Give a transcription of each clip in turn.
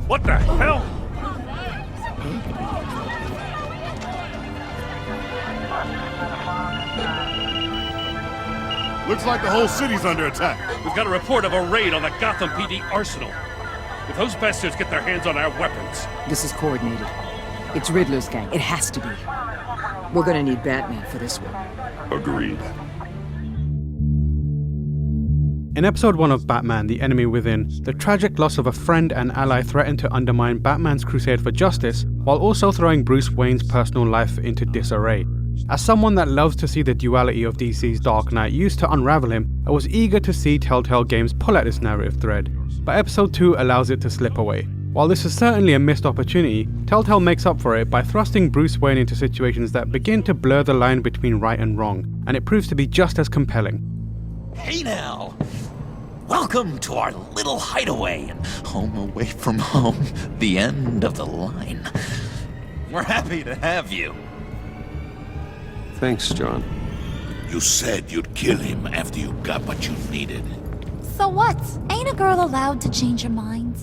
What the hell? Looks like the whole city's under attack. We've got a report of a raid on the Gotham PD arsenal. If those bastards get their hands on our weapons... This is coordinated. It's Riddler's gang. It has to be. We're gonna need Batman for this one. Agreed. In episode 1 of Batman, The Enemy Within, the tragic loss of a friend and ally threatened to undermine Batman's crusade for justice, while also throwing Bruce Wayne's personal life into disarray. As someone that loves to see the duality of DC's Dark Knight used to unravel him, I was eager to see Telltale Games pull at this narrative thread, but episode 2 allows it to slip away. While this is certainly a missed opportunity, Telltale makes up for it by thrusting Bruce Wayne into situations that begin to blur the line between right and wrong, and it proves to be just as compelling. Hey now! Welcome to our little hideaway and home away from home, the end of the line. We're happy to have you. Thanks, John. You said you'd kill him after you got what you needed. So what? Ain't a girl allowed to change her mind?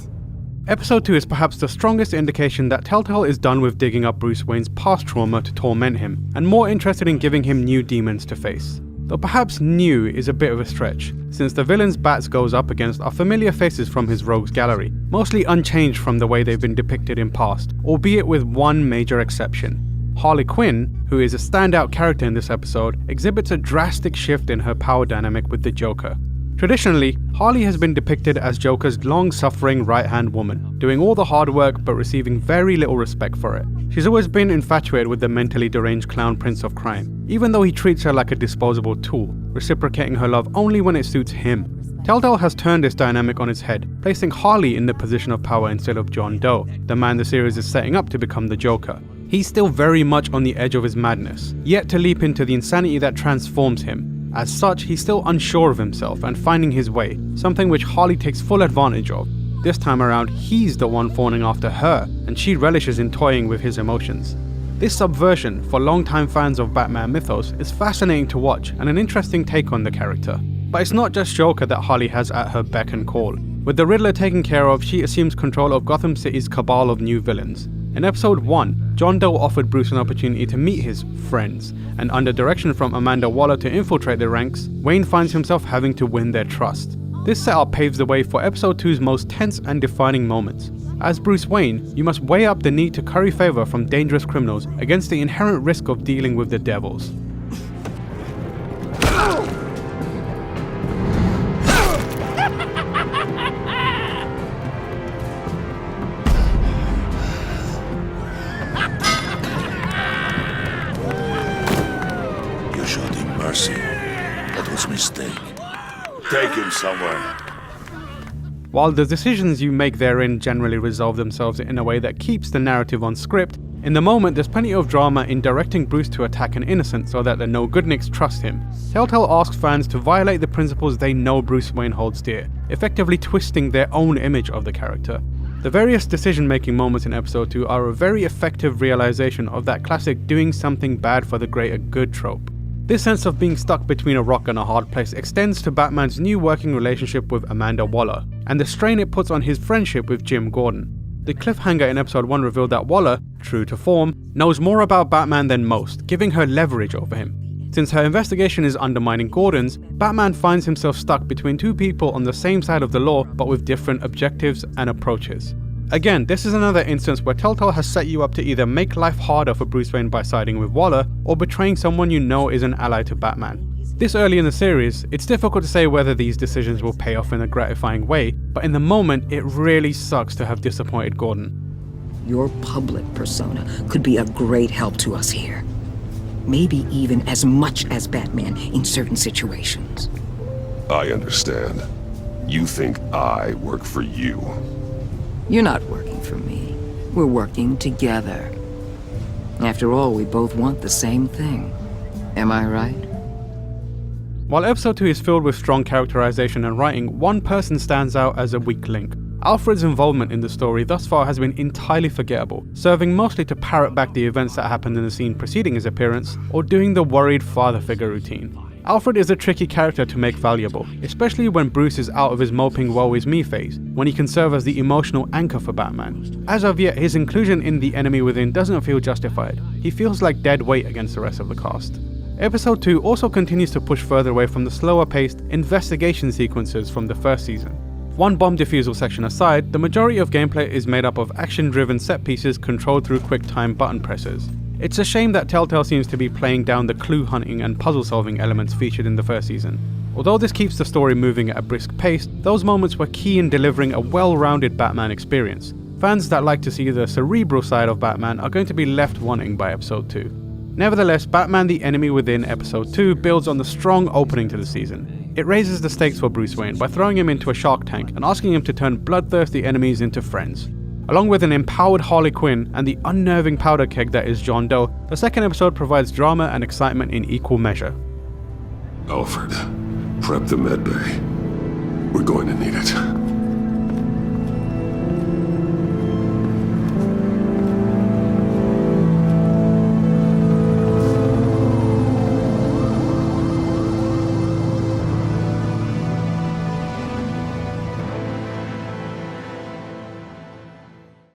Episode 2 is perhaps the strongest indication that Telltale is done with digging up Bruce Wayne's past trauma to torment him, and more interested in giving him new demons to face. Though perhaps new is a bit of a stretch, since the villains Bats goes up against are familiar faces from his rogues gallery, mostly unchanged from the way they've been depicted in past, albeit with one major exception. Harley Quinn, who is a standout character in this episode, exhibits a drastic shift in her power dynamic with the Joker. Traditionally, Harley has been depicted as Joker's long-suffering right-hand woman, doing all the hard work but receiving very little respect for it. She's always been infatuated with the mentally deranged clown prince of crime, even though he treats her like a disposable tool, reciprocating her love only when it suits him. Telltale has turned this dynamic on its head, placing Harley in the position of power instead of John Doe, the man the series is setting up to become the Joker. He's still very much on the edge of his madness, yet to leap into the insanity that transforms him. As such, he's still unsure of himself and finding his way, something which Harley takes full advantage of. This time around, he's the one fawning after her, and she relishes in toying with his emotions. This subversion, for longtime fans of Batman mythos, is fascinating to watch and an interesting take on the character. But it's not just Joker that Harley has at her beck and call. With the Riddler taken care of, she assumes control of Gotham City's cabal of new villains. In episode 1, John Doe offered Bruce an opportunity to meet his friends, and under direction from Amanda Waller to infiltrate the ranks, Wayne finds himself having to win their trust. This setup paves the way for episode 2's most tense and defining moments. As Bruce Wayne, you must weigh up the need to curry favor from dangerous criminals against the inherent risk of dealing with the devils. That was a mistake. Take him somewhere. While the decisions you make therein generally resolve themselves in a way that keeps the narrative on script, in the moment there's plenty of drama in directing Bruce to attack an innocent so that the no-goodniks trust him. Telltale asks fans to violate the principles they know Bruce Wayne holds dear, effectively twisting their own image of the character. The various decision-making moments in episode 2 are a very effective realization of that classic doing something bad for the greater good trope. This sense of being stuck between a rock and a hard place extends to Batman's new working relationship with Amanda Waller, and the strain it puts on his friendship with Jim Gordon. The cliffhanger in episode 1 revealed that Waller, true to form, knows more about Batman than most, giving her leverage over him. Since her investigation is undermining Gordon's, Batman finds himself stuck between two people on the same side of the law but with different objectives and approaches. Again, this is another instance where Telltale has set you up to either make life harder for Bruce Wayne by siding with Waller, or betraying someone you know is an ally to Batman. This early in the series, it's difficult to say whether these decisions will pay off in a gratifying way, but in the moment, it really sucks to have disappointed Gordon. Your public persona could be a great help to us here. Maybe even as much as Batman in certain situations. I understand. You think I work for you. You're not working for me. We're working together. After all, we both want the same thing. Am I right? While episode 2 is filled with strong characterization and writing, one person stands out as a weak link. Alfred's involvement in the story thus far has been entirely forgettable, serving mostly to parrot back the events that happened in the scene preceding his appearance, or doing the worried father figure routine. Alfred is a tricky character to make valuable, especially when Bruce is out of his moping woe is me phase, when he can serve as the emotional anchor for Batman. As of yet, his inclusion in The Enemy Within doesn't feel justified. He feels like dead weight against the rest of the cast. Episode 2 also continues to push further away from the slower paced investigation sequences from the first season. One bomb defusal section aside, the majority of gameplay is made up of action-driven set pieces controlled through quick-time button presses. It's a shame that Telltale seems to be playing down the clue hunting and puzzle solving elements featured in the first season. Although this keeps the story moving at a brisk pace, those moments were key in delivering a well-rounded Batman experience. Fans that like to see the cerebral side of Batman are going to be left wanting by episode 2. Nevertheless, Batman The Enemy Within episode 2 builds on the strong opening to the season. It raises the stakes for Bruce Wayne by throwing him into a shark tank and asking him to turn bloodthirsty enemies into friends. Along with an empowered Harley Quinn and the unnerving powder keg that is John Doe, the second episode provides drama and excitement in equal measure. Alfred, prep the medbay. We're going to need it.